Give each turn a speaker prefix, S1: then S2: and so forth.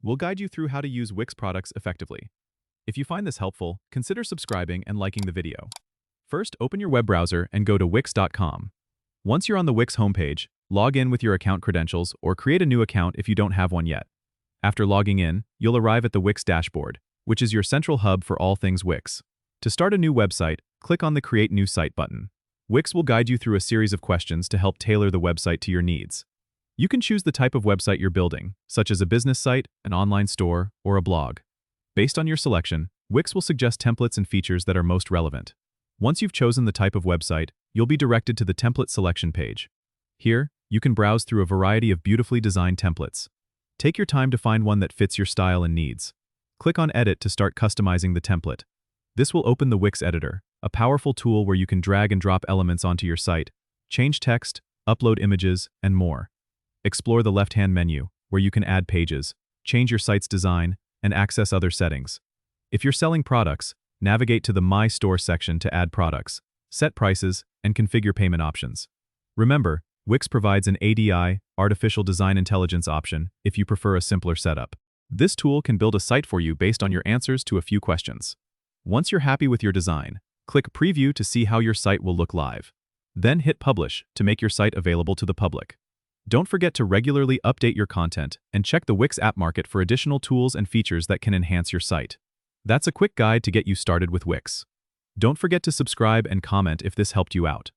S1: We'll guide you through how to use Wix products effectively. If you find this helpful, consider subscribing and liking the video. First, open your web browser and go to wix.com. Once you're on the Wix homepage, log in with your account credentials or create a new account if you don't have one yet. After logging in, you'll arrive at the Wix dashboard, which is your central hub for all things Wix. To start a new website, click on the Create New Site button. Wix will guide you through a series of questions to help tailor the website to your needs. You can choose the type of website you're building, such as a business site, an online store, or a blog. Based on your selection, Wix will suggest templates and features that are most relevant. Once you've chosen the type of website, you'll be directed to the template selection page. Here, you can browse through a variety of beautifully designed templates. Take your time to find one that fits your style and needs. Click on Edit to start customizing the template. This will open the Wix editor, a powerful tool where you can drag and drop elements onto your site, change text, upload images, and more. Explore the left-hand menu, where you can add pages, change your site's design, and access other settings. If you're selling products, navigate to the My Store section to add products, set prices, and configure payment options. Remember, Wix provides an ADI, Artificial Design Intelligence option if you prefer a simpler setup. This tool can build a site for you based on your answers to a few questions. Once you're happy with your design, click Preview to see how your site will look live. Then hit Publish to make your site available to the public. Don't forget to regularly update your content and check the Wix app market for additional tools and features that can enhance your site. That's a quick guide to get you started with Wix. Don't forget to subscribe and comment if this helped you out.